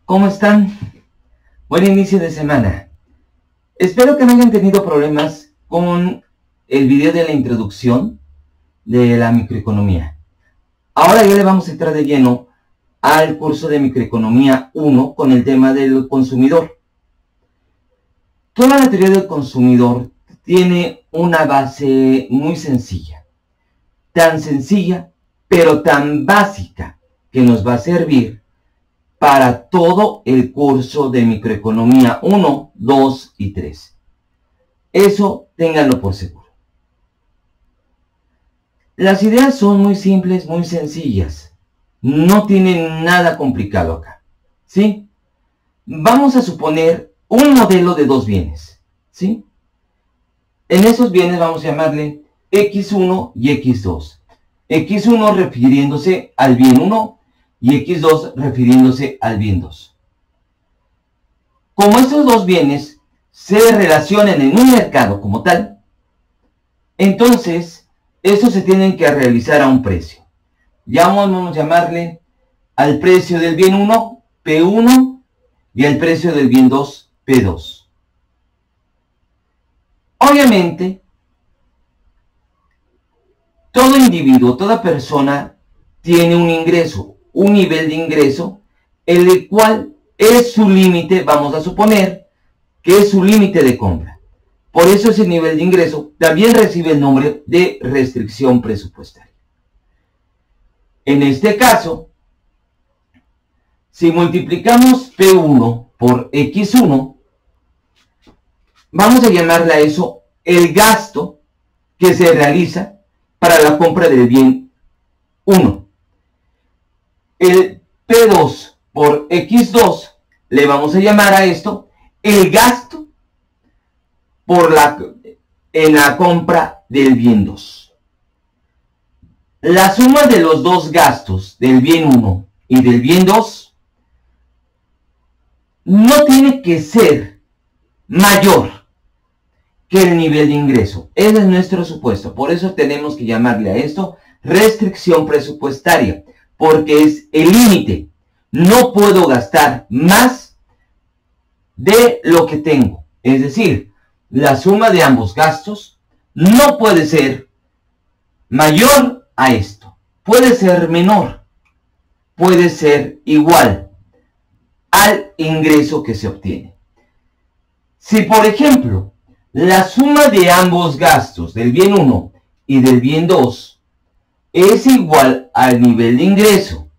¿Cómo están? Buen inicio de semana. Espero que no hayan tenido problemas con el video de la introducción de la microeconomía. Ahora ya le vamos a entrar de lleno al curso de microeconomía 1 con el tema del consumidor. Toda la teoría del consumidor tiene una base muy sencilla. Tan sencilla, pero tan básica que nos va a servir para todo el curso de microeconomía 1, 2 y 3. Eso ténganlo por seguro. Las ideas son muy simples, muy sencillas. No tienen nada complicado acá. ¿Sí? Vamos a suponer un modelo de dos bienes. ¿Sí? En esos bienes vamos a llamarle X1 y X2. X1 refiriéndose al bien 1 y X2 refiriéndose al bien 2. Como estos dos bienes se relacionan en un mercado como tal, entonces estos se tienen que realizar a un precio. Ya vamos a llamarle al precio del bien 1 P1 y al precio del bien 2 P2. Obviamente, todo individuo, toda persona tiene un ingreso, un nivel de ingreso, el cual es su límite, vamos a suponer que es su límite de compra. Por eso ese nivel de ingreso también recibe el nombre de restricción presupuestaria. En este caso, si multiplicamos P1 por X1, vamos a llamarle a eso el gasto que se realiza para la compra del bien 1. El P2 por X2 le vamos a llamar a esto el gasto en la compra del bien 2. La suma de los dos gastos del bien 1 y del bien 2 no tiene que ser mayor que el nivel de ingreso. Ese es nuestro supuesto. Por eso tenemos que llamarle a esto restricción presupuestaria, porque es el límite. No puedo gastar más de lo que tengo. Es decir, la suma de ambos gastos no puede ser mayor a esto. Puede ser menor. Puede ser igual al ingreso que se obtiene. Si, por ejemplo, la suma de ambos gastos del bien 1 y del bien 2 es igual al nivel de ingreso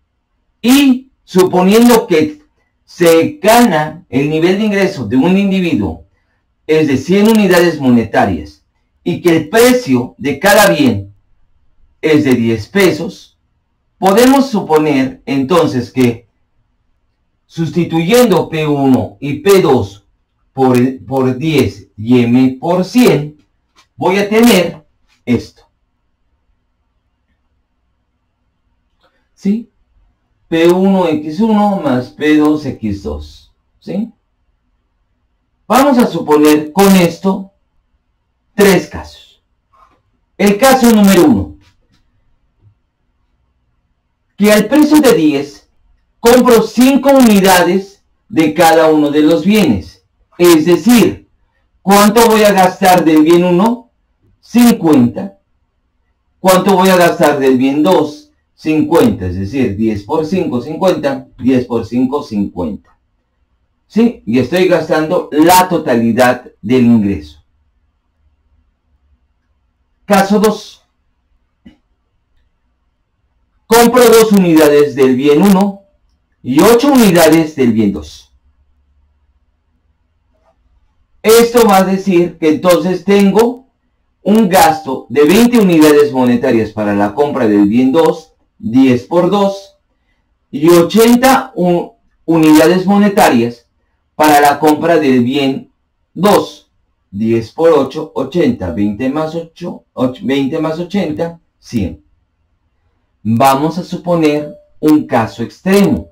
y suponiendo que se gana el nivel de ingreso de un individuo es de 100 unidades monetarias y que el precio de cada bien es de 10 pesos, podemos suponer entonces que sustituyendo P1 y P2 por 10 y M por 100, voy a tener esto. ¿Sí? P1X1 más P2X2. ¿Sí? Vamos a suponer con esto tres casos. El caso número 1. Que al precio de 10 compro 5 unidades de cada uno de los bienes. Es decir, ¿cuánto voy a gastar del bien 1? 50. ¿Cuánto voy a gastar del bien 2? 50. Es decir, 10 por 5, 50. 10 por 5, 50. ¿Sí? Y estoy gastando la totalidad del ingreso. Caso 2. Compro 2 unidades del bien 1 y 8 unidades del bien 2. Esto va a decir que entonces tengo un gasto de 20 unidades monetarias para la compra del bien 2, 10 por 2, y 80 unidades monetarias para la compra del bien 2, 10 por 8, 80, 20 más 8, 20 más 80, 100. Vamos a suponer un caso extremo,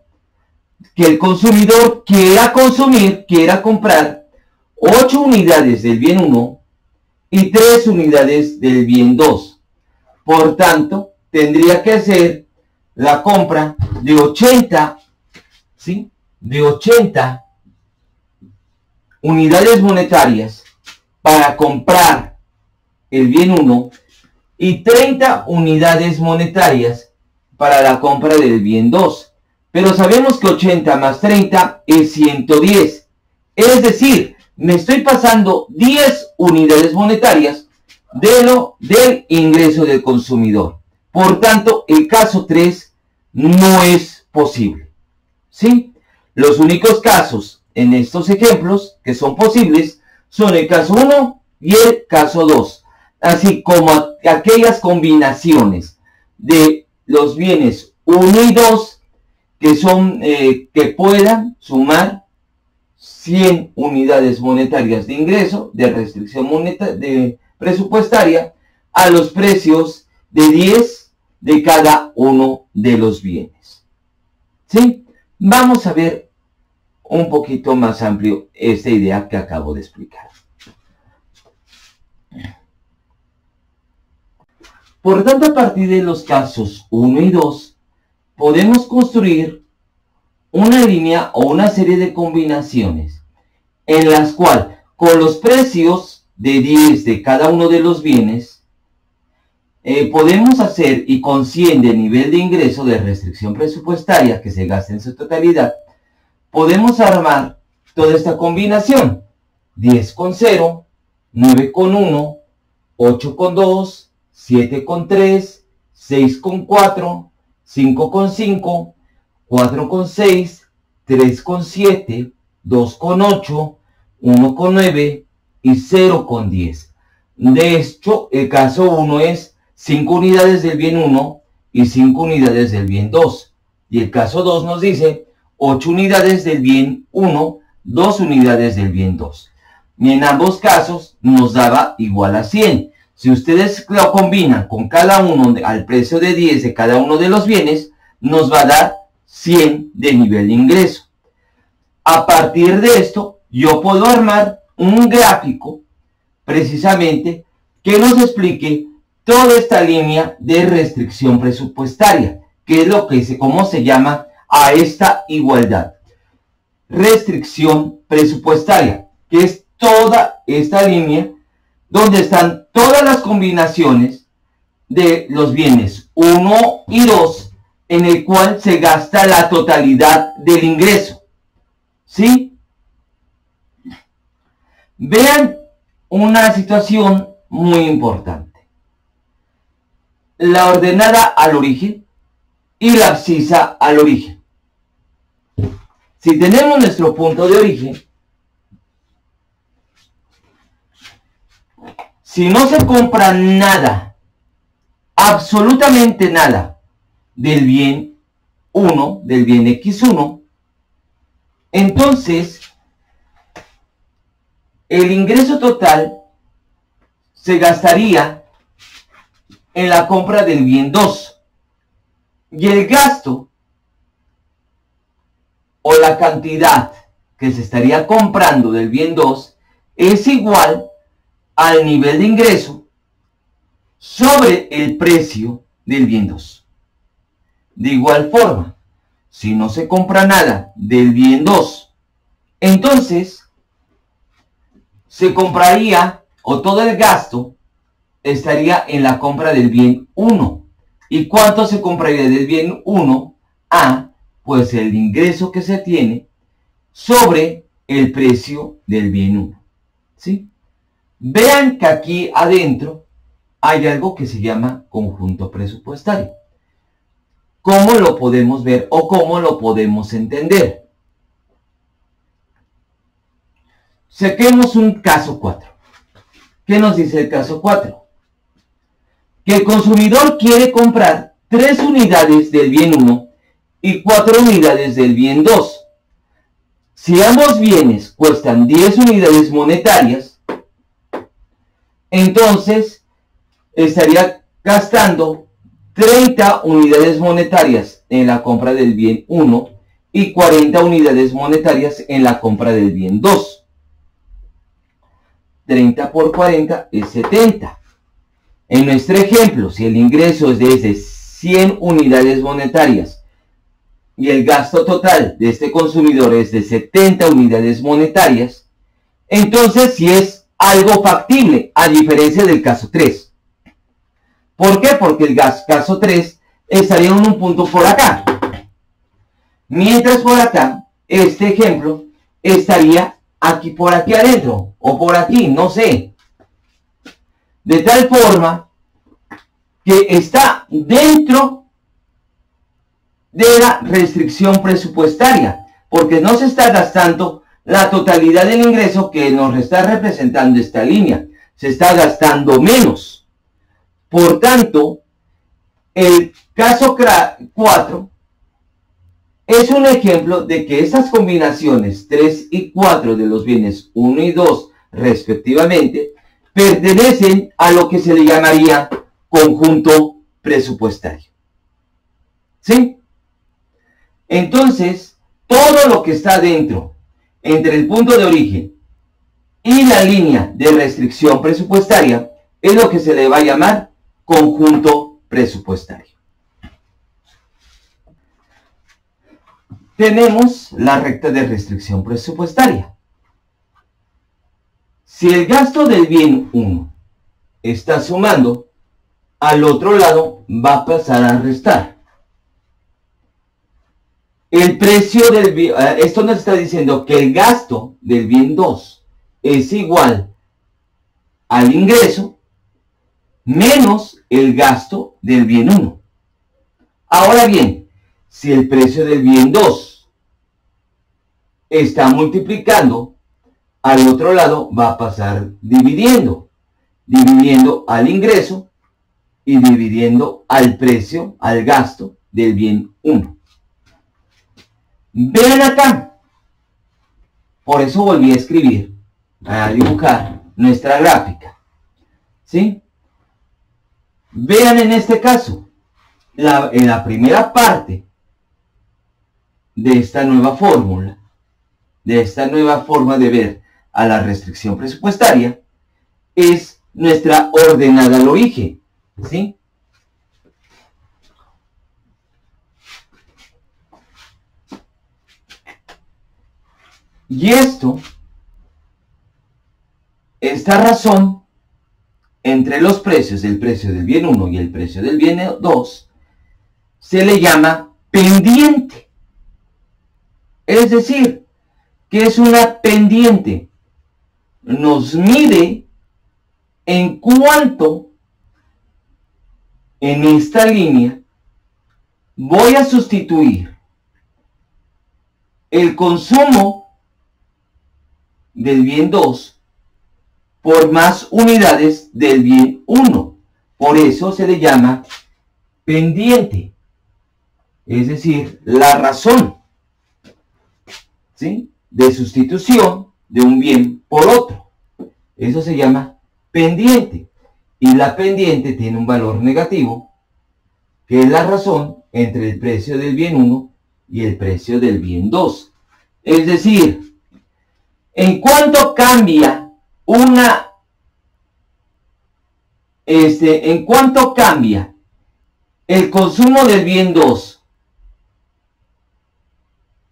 que el consumidor quiera comprar 8 unidades del bien 1 y 3 unidades del bien 2. Por tanto, tendría que hacer la compra de 80, ¿sí? de 80 unidades monetarias para comprar el bien 1 y 30 unidades monetarias para la compra del bien 2. Pero sabemos que 80 más 30 es 110. Es decir, me estoy pasando 10 unidades monetarias del ingreso del consumidor. Por tanto, el caso 3 no es posible. ¿Sí? Los únicos casos en estos ejemplos que son posibles son el caso 1 y el caso 2. Así como aquellas combinaciones de los bienes 1 y 2 que puedan sumar 100 unidades monetarias de ingreso, de restricción presupuestaria, a los precios de 10 de cada uno de los bienes. ¿Sí? Vamos a ver un poquito más amplio esta idea que acabo de explicar. Por tanto, a partir de los casos 1 y 2, podemos construir una línea o una serie de combinaciones en las cuales, con los precios de 10 de cada uno de los bienes, podemos hacer, y con 100 de nivel de ingreso de restricción presupuestaria que se gasta en su totalidad, podemos armar toda esta combinación: 10 con 0, 9 con 1, 8 con 2, 7 con 3, 6 con 4, 5 con 5, 4 con 6, 3 con 7, 2 con 8, 1 con 9 y 0 con 10. De hecho, el caso 1 es 5 unidades del bien 1 y 5 unidades del bien 2. Y el caso 2 nos dice 8 unidades del bien 1, 2 unidades del bien 2. Y en ambos casos nos daba igual a 100. Si ustedes lo combinan con cada uno al precio de 10 de cada uno de los bienes, nos va a dar 100 de nivel de ingreso. A partir de esto, yo puedo armar un gráfico precisamente que nos explique toda esta línea de restricción presupuestaria, que es cómo se llama a esta igualdad. Restricción presupuestaria, que es toda esta línea donde están todas las combinaciones de los bienes 1 y 2, en el cual se gasta la totalidad del ingreso. ¿Sí? Vean una situación muy importante: la ordenada al origen y la abscisa al origen. Si tenemos nuestro punto de origen, si no se compra nada, absolutamente nada, del bien 1, del bien X1, entonces el ingreso total se gastaría en la compra del bien 2. Y el gasto o la cantidad que se estaría comprando del bien 2 es igual al nivel de ingreso sobre el precio del bien 2. De igual forma, si no se compra nada del bien 2, entonces se compraría, o todo el gasto estaría en la compra del bien 1. ¿Y cuánto se compraría del bien 1? Pues el ingreso que se tiene sobre el precio del bien 1. ¿Sí? Vean que aquí adentro hay algo que se llama conjunto presupuestario. ¿Cómo lo podemos ver o cómo lo podemos entender? Saquemos un caso 4. ¿Qué nos dice el caso 4? Que el consumidor quiere comprar 3 unidades del bien 1 y 4 unidades del bien 2. Si ambos bienes cuestan 10 unidades monetarias, entonces estaría gastando 30 unidades monetarias en la compra del bien 1 y 40 unidades monetarias en la compra del bien 2. 30 por 40 es 70. En nuestro ejemplo, si el ingreso es de 100 unidades monetarias y el gasto total de este consumidor es de 70 unidades monetarias, entonces sí es algo factible, a diferencia del caso 3. ¿Por qué? Porque el caso 3 estaría en un punto por acá. Mientras por acá, este ejemplo estaría aquí, por aquí adentro, o por aquí, no sé. De tal forma que está dentro de la restricción presupuestaria, porque no se está gastando la totalidad del ingreso que nos está representando esta línea. Se está gastando menos. Por tanto, el caso 4 es un ejemplo de que esas combinaciones 3 y 4 de los bienes 1 y 2 respectivamente pertenecen a lo que se le llamaría conjunto presupuestario. ¿Sí? Entonces, todo lo que está dentro, entre el punto de origen y la línea de restricción presupuestaria, es lo que se le va a llamar conjunto presupuestario. Tenemos la recta de restricción presupuestaria. Si el gasto del bien 1 está sumando, al otro lado va a pasar a restar. El precio del bien, esto nos está diciendo que el gasto del bien 2 es igual al ingreso menos el gasto del bien 1. Ahora bien, si el precio del bien 2 está multiplicando, al otro lado va a pasar dividiendo al ingreso y dividiendo al precio, al gasto del bien 1. Vean acá, por eso volví a escribir, a dibujar nuestra gráfica, ¿sí? Vean en este caso, en la primera parte de esta nueva fórmula, de esta nueva forma de ver a la restricción presupuestaria, es nuestra ordenada al origen, ¿sí? Y esta razón entre los precios, el precio del bien 1 y el precio del bien 2, se le llama pendiente. Es decir, que es una pendiente. Nos mide en cuánto en esta línea voy a sustituir el consumo del bien 2 por más unidades del bien 1. Por eso se le llama pendiente. Es decir, la razón, ¿sí?, de sustitución de un bien por otro. Eso se llama pendiente. Y la pendiente tiene un valor negativo, que es la razón entre el precio del bien 1 y el precio del bien 2. Es decir, en cuánto cambia en cuánto cambia el consumo del bien 2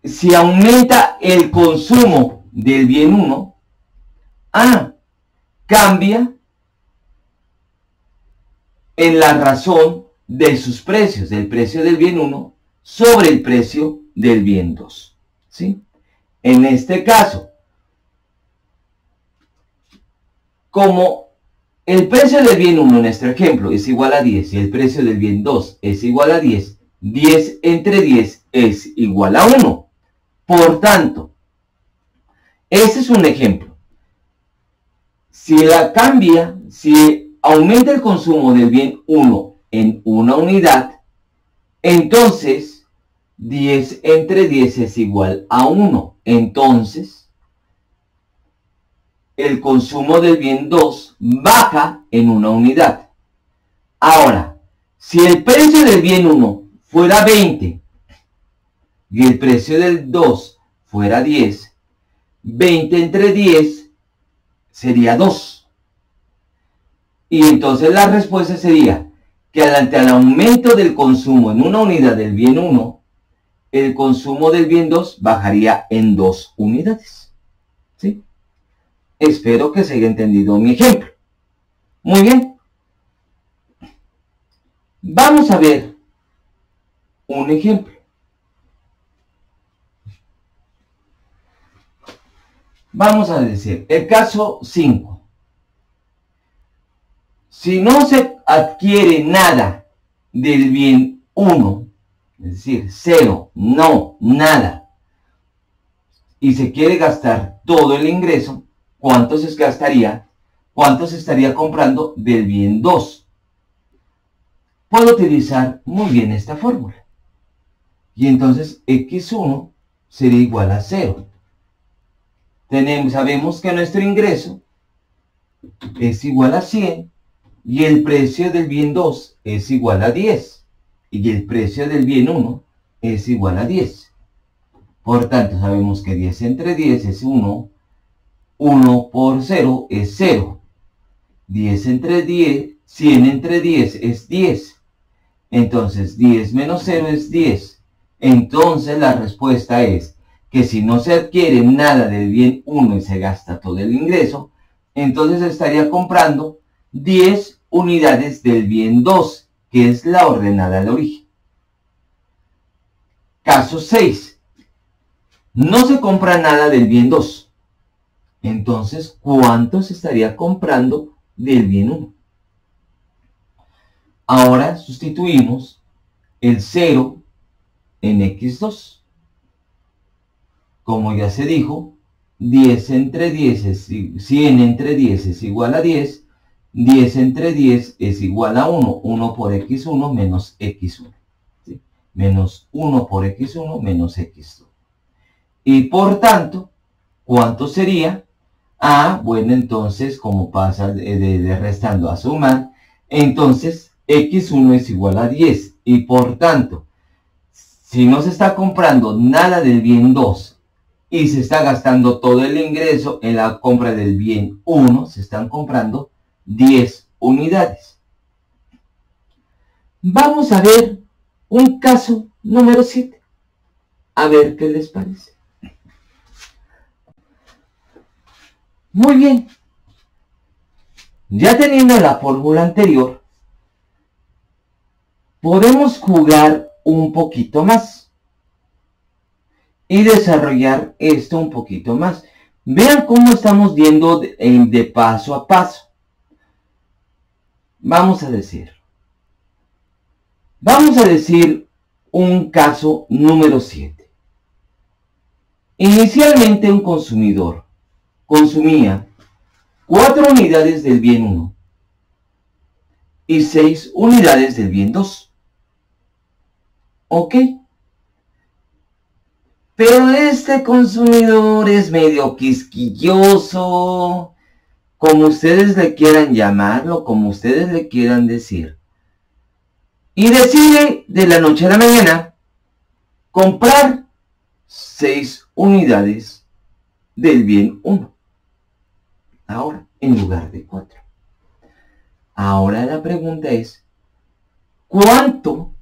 si aumenta el consumo del bien 1, cambia en la razón de sus precios, del precio del bien 1 sobre el precio del bien 2, ¿sí? En este caso, como el precio del bien 1 en nuestro ejemplo es igual a 10 y el precio del bien 2 es igual a 10, 10 entre 10 es igual a 1. Por tanto, ese es un ejemplo. Si aumenta el consumo del bien 1 en una unidad, entonces 10 entre 10 es igual a 1. Entonces, el consumo del bien 2 baja en una unidad. Ahora, si el precio del bien 1 fuera 20 y el precio del 2 fuera 10, 20 entre 10 sería 2. Y entonces la respuesta sería que ante el aumento del consumo en una unidad del bien 1, el consumo del bien 2 bajaría en 2 unidades. ¿Sí? Espero que se haya entendido mi ejemplo. Muy bien. Vamos a ver un ejemplo. Vamos a decir, el caso 5. Si no se adquiere nada del bien 1, es decir, 0, no, nada, y se quiere gastar todo el ingreso, ¿cuánto se gastaría? ¿Cuánto se estaría comprando del bien 2? Puedo utilizar muy bien esta fórmula. Y entonces X1 sería igual a 0. Sabemos que nuestro ingreso es igual a 100 y el precio del bien 2 es igual a 10 y el precio del bien 1 es igual a 10. Por tanto, sabemos que 10 entre 10 es 1, 1 por 0 es 0, 10 entre 10, 100 entre 10 es 10. Entonces 10 menos 0 es 10. Entonces la respuesta es que si no se adquiere nada del bien 1 y se gasta todo el ingreso, entonces estaría comprando 10 unidades del bien 2, que es la ordenada al origen. Caso 6. No se compra nada del bien 2. Entonces, ¿cuánto se estaría comprando del bien 1? Ahora sustituimos el 0 en X2. Como ya se dijo, 10 entre 10 es 100 entre 10 es igual a 10. 10 entre 10 es igual a 1. 1 por X1 menos X1. ¿Sí? Menos 1 por X1 menos X2. Y por tanto, ¿cuánto sería? Bueno, entonces, como pasa de restando a sumar, entonces X1 es igual a 10. Y por tanto, si no se está comprando nada del bien 2 y se está gastando todo el ingreso en la compra del bien 1, se están comprando 10 unidades. Vamos a ver un caso número 7. A ver qué les parece. Muy bien. Ya teniendo la fórmula anterior, podemos jugar un poquito más y desarrollar esto un poquito más. Vean cómo estamos viendo de paso a paso. Vamos a decir un caso número 7. Inicialmente un consumidor consumía 4 unidades del bien 1 y 6 unidades del bien 2. ¿Ok? Pero este consumidor es medio quisquilloso, como ustedes le quieran llamarlo, como ustedes le quieran decir. Y decide de la noche a la mañana comprar 6 unidades del bien 1. Ahora, en lugar de 4. Ahora la pregunta es, ¿cuánto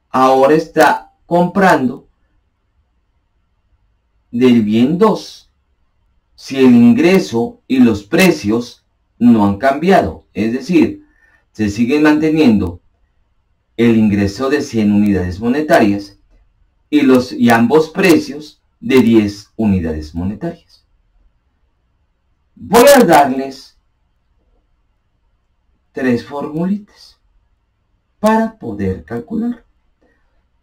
ahora está comprando del bien 2 si el ingreso y los precios no han cambiado? Es decir, se sigue manteniendo el ingreso de 100 unidades monetarias y ambos precios de 10 unidades monetarias. Voy a darles 3 formulitas para poder calcular.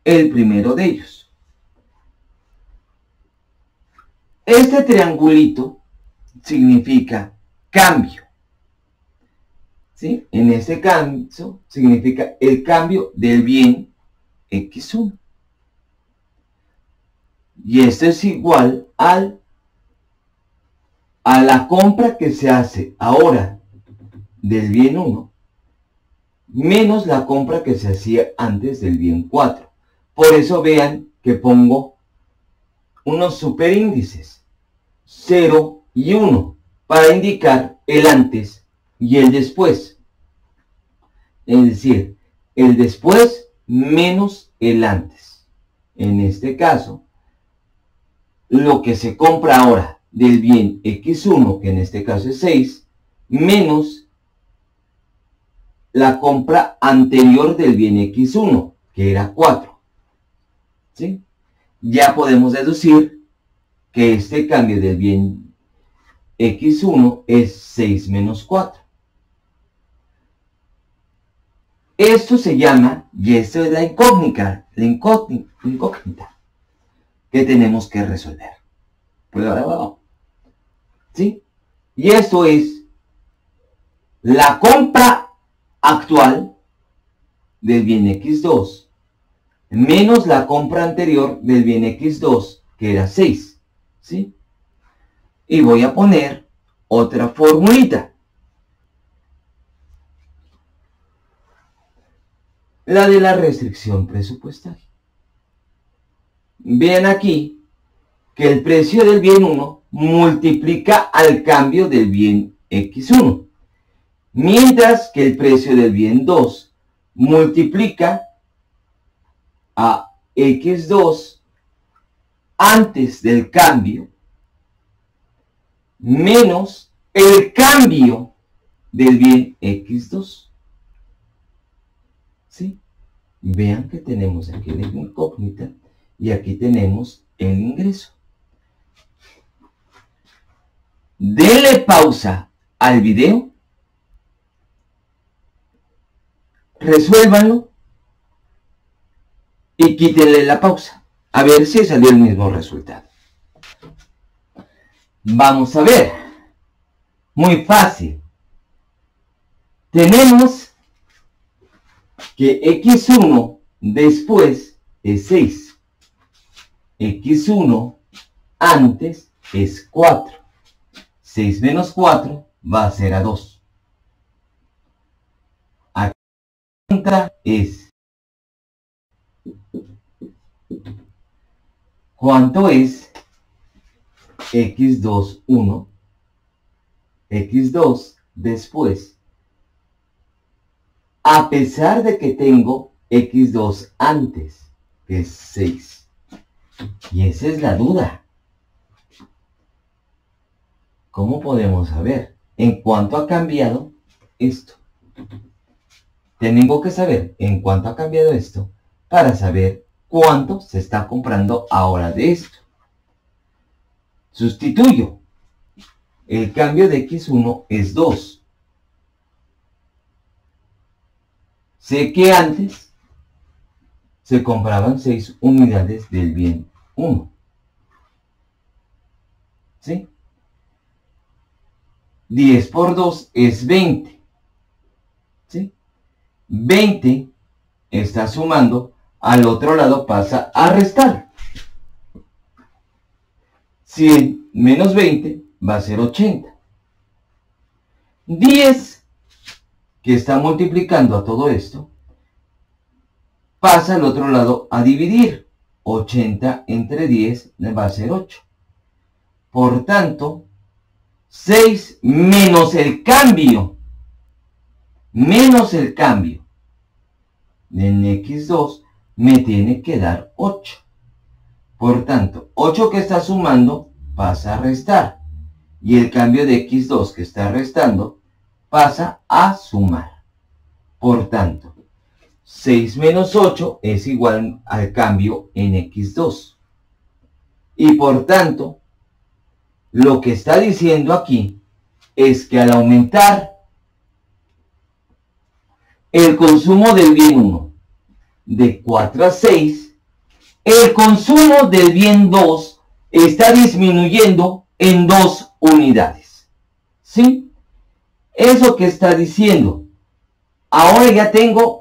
El primero de ellos. Este triangulito significa cambio. ¿Sí? En este caso significa el cambio del bien X1. Y esto es igual a la compra que se hace ahora del bien 1 menos la compra que se hacía antes del bien 4. Por eso vean que pongo unos superíndices 0 y 1 para indicar el antes y el después. Es decir, el después menos el antes. en este caso, lo que se compra ahora del bien X1, que en este caso es 6, menos la compra anterior del bien X1, que era 4. ¿Sí? Ya podemos deducir que este cambio del bien X1 es 6 menos 4. Esto se llama, y esto es la incógnita que tenemos que resolver. Pues ahora vamos. ¿Sí? Y esto es la compra actual del bien X2 menos la compra anterior del bien X2, que era 6. ¿Sí? Y voy a poner otra formulita. La de la restricción presupuestaria. Vean aquí que el precio del bien 1 multiplica al cambio del bien X1, mientras que el precio del bien 2 multiplica a X2 antes del cambio menos el cambio del bien X2. ¿Sí? Vean que tenemos aquí la incógnita y aquí tenemos el ingreso. Denle pausa al video, resuélvanlo y quítenle la pausa, a ver si salió el mismo resultado. Vamos a ver. Muy fácil. Tenemos que X1 después es 6. X1 antes es 4. 6 menos 4 va a ser a 2. Aquí la pregunta es, ¿cuánto es X2, 1? X2 después, a pesar de que tengo X2 antes, que es 6. Y esa es la duda. ¿Cómo podemos saber en cuánto ha cambiado esto? Tengo que saber en cuánto ha cambiado esto para saber cuánto se está comprando ahora de esto. Sustituyo. El cambio de X1 es 2. Sé que antes se compraban 6 unidades del bien 1. ¿Sí? 10 por 2 es 20. ¿Sí? 20 está sumando, al otro lado pasa a restar. 100 menos 20 va a ser 80. 10, que está multiplicando a todo esto, pasa al otro lado a dividir. 80 entre 10 va a ser 8. Por tanto, 6 menos el cambio en X2 me tiene que dar 8. Por tanto, 8 que está sumando pasa a restar. Y el cambio de X2 que está restando pasa a sumar. Por tanto, 6 menos 8 es igual al cambio en X2. Y por tanto, lo que está diciendo aquí es que al aumentar el consumo del bien 1 de 4 a 6, el consumo del bien 2 está disminuyendo en 2 unidades. ¿Sí? Eso que está diciendo. Ahora ya tengo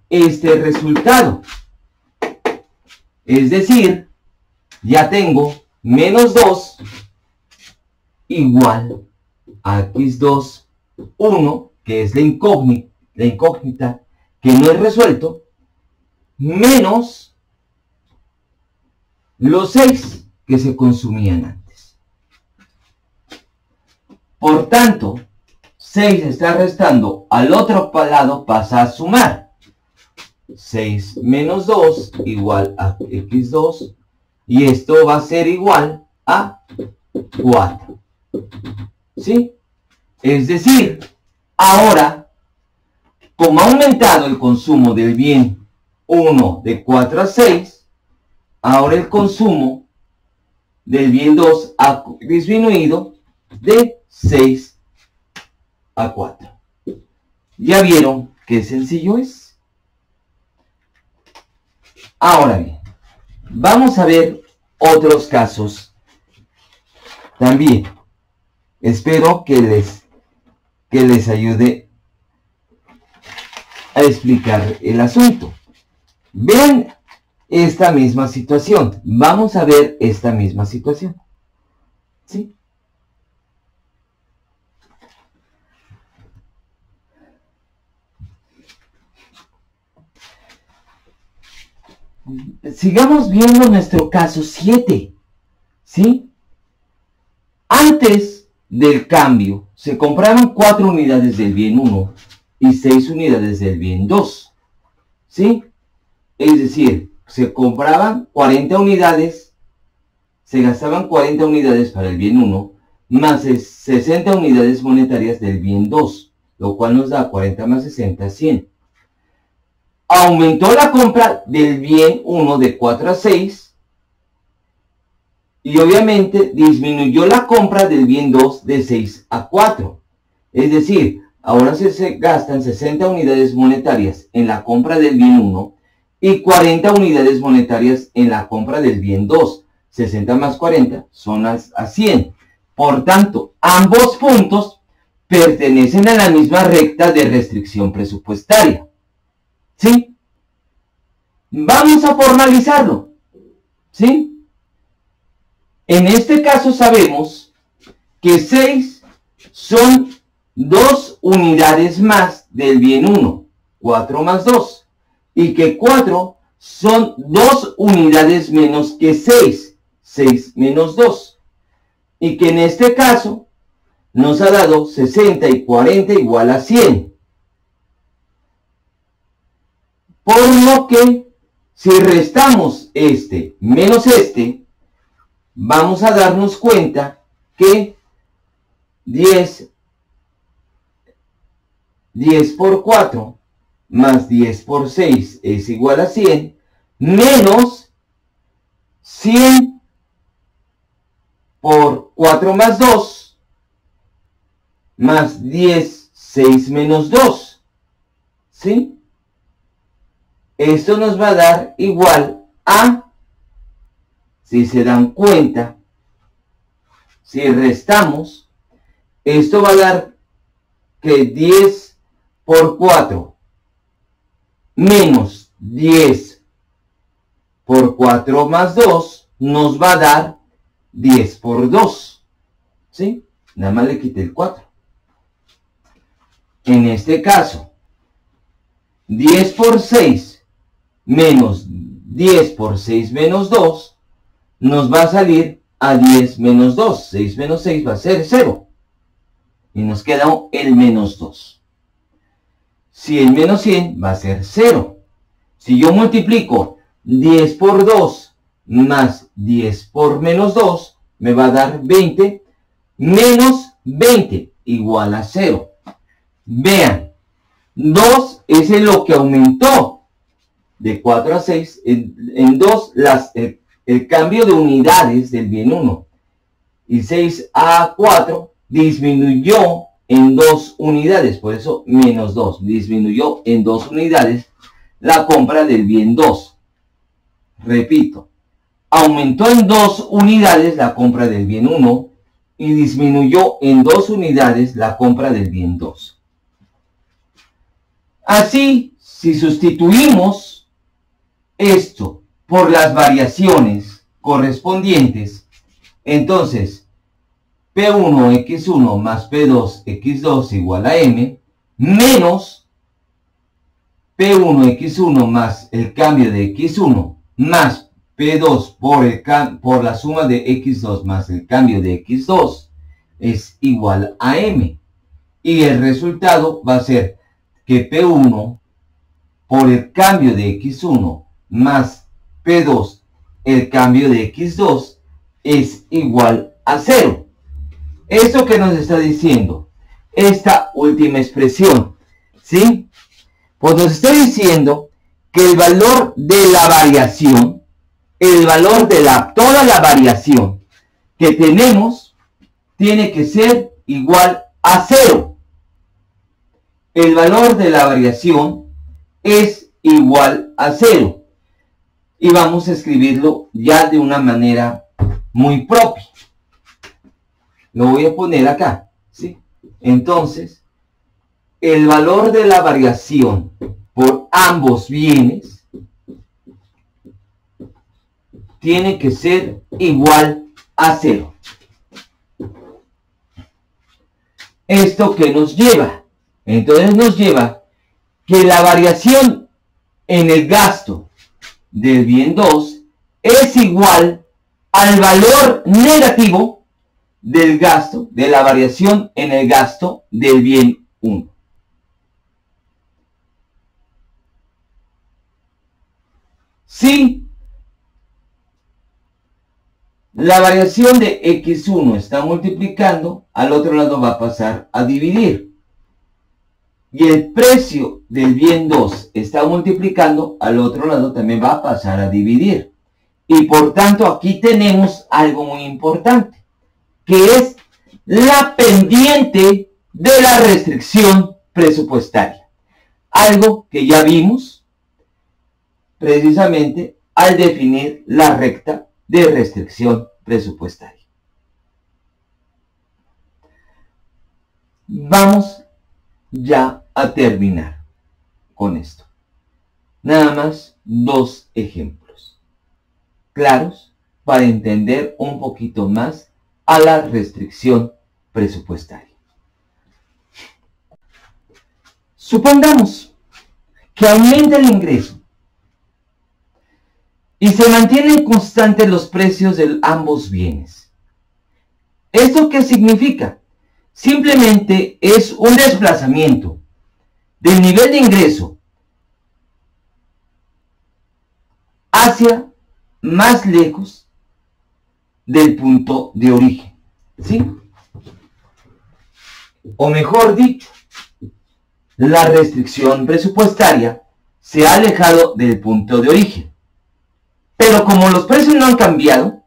este resultado. Es decir, ya tengo menos 2 igual a X2, 1, que es la incógnita que no he resuelto, menos los 6 que se consumían antes. Por tanto, 6 está restando, al otro lado pasa a sumar. 6 menos 2 igual a x2. Y esto va a ser igual a 4. ¿Sí? Es decir, ahora, como ha aumentado el consumo del bien 1 de 4 a 6, ahora el consumo del bien 2 ha disminuido de 6 a 4. ¿Ya vieron qué sencillo es? Ahora bien, vamos a ver otros casos también. Espero que les ayude a explicar el asunto. Vean esta misma situación. Vamos a ver esta misma situación. ¿Sí? Sigamos viendo nuestro caso 7. ¿Sí? Antes del cambio, se compraban 4 unidades del bien 1 y 6 unidades del bien 2. ¿Sí? Es decir, se compraban 40 unidades, se gastaban 40 unidades para el bien 1, más 60 unidades monetarias del bien 2, lo cual nos da 40 más 60, 100. Aumentó la compra del bien 1 de 4 a 6, y obviamente disminuyó la compra del bien 2 de 6 a 4. Es decir, ahora se gastan 60 unidades monetarias en la compra del bien 1 y 40 unidades monetarias en la compra del bien 2. 60 más 40 son a 100. Por tanto, ambos puntos pertenecen a la misma recta de restricción presupuestaria. ¿Sí? Vamos a formalizarlo. ¿Sí? En este caso sabemos que 6 son 2 unidades más del bien 1, 4 más 2, y que 4 son 2 unidades menos que 6, 6 menos 2, y que en este caso nos ha dado 60 y 40 igual a 100. Por lo que, si restamos este menos este, vamos a darnos cuenta que 10 por 4 más 10 por 6 es igual a 100, menos 100 por 4 más 2, más 10, 6 menos 2. ¿Sí? Esto nos va a dar igual a, si se dan cuenta, si restamos, esto va a dar que 10 por 4 menos 10 por 4 más 2 nos va a dar 10 por 2. ¿Sí? Nada más le quité el 4. En este caso, 10 por 6 menos 10 por 6 menos 2 nos va a salir a 10 menos 2. 6 menos 6 va a ser 0. Y nos queda el menos 2. 100 menos 100 va a ser 0. Si yo multiplico 10 por 2 más 10 por menos 2, me va a dar 20 menos 20 igual a 0. Vean, 2 es en lo que aumentó de 4 a 6. En 2 el cambio de unidades del bien 1. Y 6 a 4 disminuyó en 2 unidades. Por eso menos 2. Disminuyó en 2 unidades la compra del bien 2. Repito, aumentó en 2 unidades la compra del bien 1 y disminuyó en 2 unidades la compra del bien 2. Así, si sustituimos esto por las variaciones correspondientes, entonces P1 x1 más P2 x2 igual a m, menos P1 x1 más el cambio de x1 más P2 por la suma de x2 más el cambio de x2 es igual a m. Y el resultado va a ser que P1 por el cambio de X1 más P2, el cambio de X2 es igual a 0. ¿Esto qué nos está diciendo? Esta última expresión, ¿sí? Pues nos está diciendo que el valor de la variación, el valor de toda la variación que tenemos, tiene que ser igual a 0. El valor de la variación es igual a 0. Y vamos a escribirlo ya de una manera muy propia. Lo voy a poner acá, ¿sí? Entonces, el valor de la variación por ambos bienes tiene que ser igual a 0. ¿Esto qué nos lleva? Entonces nos lleva que la variación en el gasto del bien 2 es igual al valor negativo del gasto, de la variación en el gasto del bien 1. Si la variación de X1 está multiplicando, al otro lado va a pasar a dividir. Y el precio del bien 2 está multiplicando, al otro lado también va a pasar a dividir. Y por tanto aquí tenemos algo muy importante, que es la pendiente de la restricción presupuestaria. Algo que ya vimos precisamente al definir la recta de restricción presupuestaria. Vamos ya a terminar con esto. Nada más 2 ejemplos claros para entender un poquito más a la restricción presupuestaria. Supongamos que aumenta el ingreso y se mantienen constantes los precios de ambos bienes. ¿Esto qué significa? Simplemente es un desplazamiento del nivel de ingreso hacia más lejos del punto de origen, ¿sí? O mejor dicho, la restricción presupuestaria se ha alejado del punto de origen. Pero como los precios no han cambiado,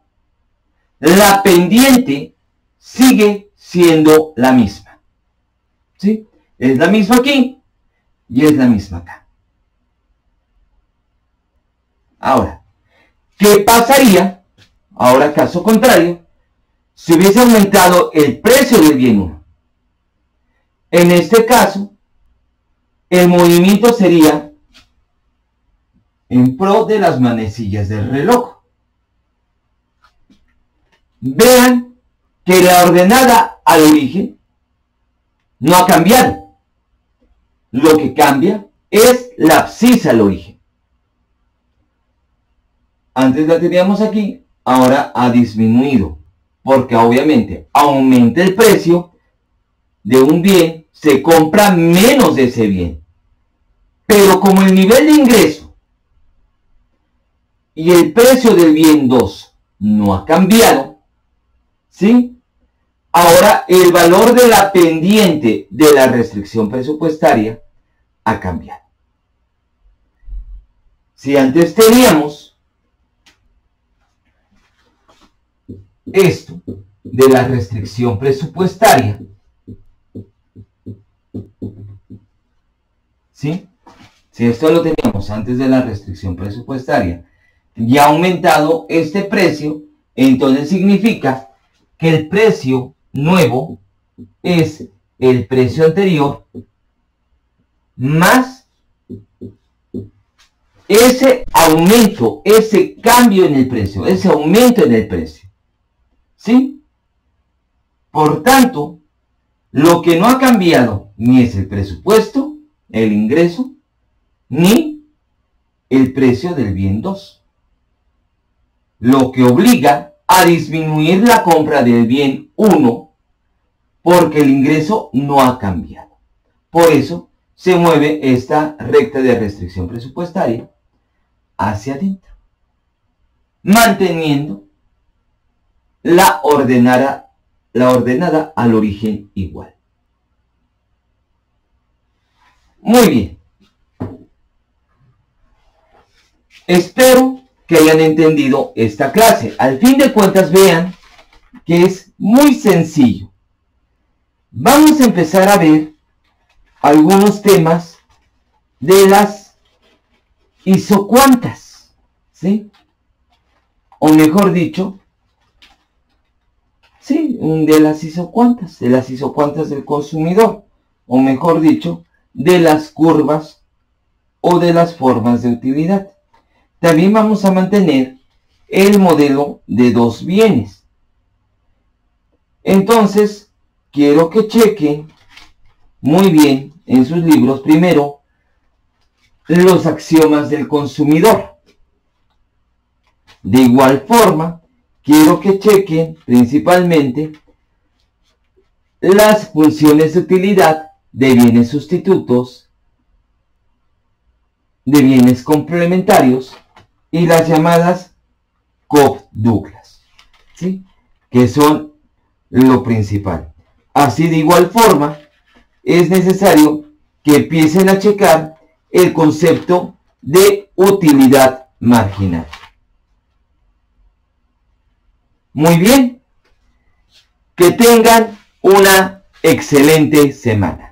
la pendiente sigue siendo la misma, ¿sí? Es la misma aquí y es la misma acá. Ahora, ¿qué pasaría, ahora caso contrario, si hubiese aumentado el precio del bien 1? En este caso, el movimiento sería en pro de las manecillas del reloj. Vean que la ordenada al origen no ha cambiado. Lo que cambia es la abscisa al origen. Antes la teníamos aquí, ahora ha disminuido, porque obviamente aumenta el precio de un bien, se compra menos de ese bien. Pero como el nivel de ingreso y el precio del bien 2 no ha cambiado, ¿sí? Ahora el valor de la pendiente de la restricción presupuestaria ha cambiado. Si antes teníamos esto de la restricción presupuestaria, ¿sí? Si esto lo teníamos antes de la restricción presupuestaria y ha aumentado este precio, entonces significa que el precio nuevo es el precio anterior más ese aumento, ese cambio en el precio, ese aumento en el precio, ¿sí? Por tanto, lo que no ha cambiado ni es el presupuesto, el ingreso, ni el precio del bien 2. Lo que obliga a disminuir la compra del bien 1 porque el ingreso no ha cambiado. Por eso se mueve esta recta de restricción presupuestaria hacia adentro, manteniendo la ordenada al origen igual. Muy bien. Espero que hayan entendido esta clase. Al fin de cuentas, vean que es muy sencillo. Vamos a empezar a ver algunos temas de las isocuantas, ¿sí? O mejor dicho, sí, de las isocuantas del consumidor, o mejor dicho, de las curvas o de las formas de utilidad. También vamos a mantener el modelo de dos bienes. Entonces, quiero que chequen muy bien en sus libros primero los axiomas del consumidor. De igual forma, quiero que chequen principalmente las funciones de utilidad de bienes sustitutos, de bienes complementarios y las llamadas Cobb-Douglas, ¿sí? Que son lo principal. Así, de igual forma, es necesario que empiecen a checar el concepto de utilidad marginal. Muy bien, que tengan una excelente semana.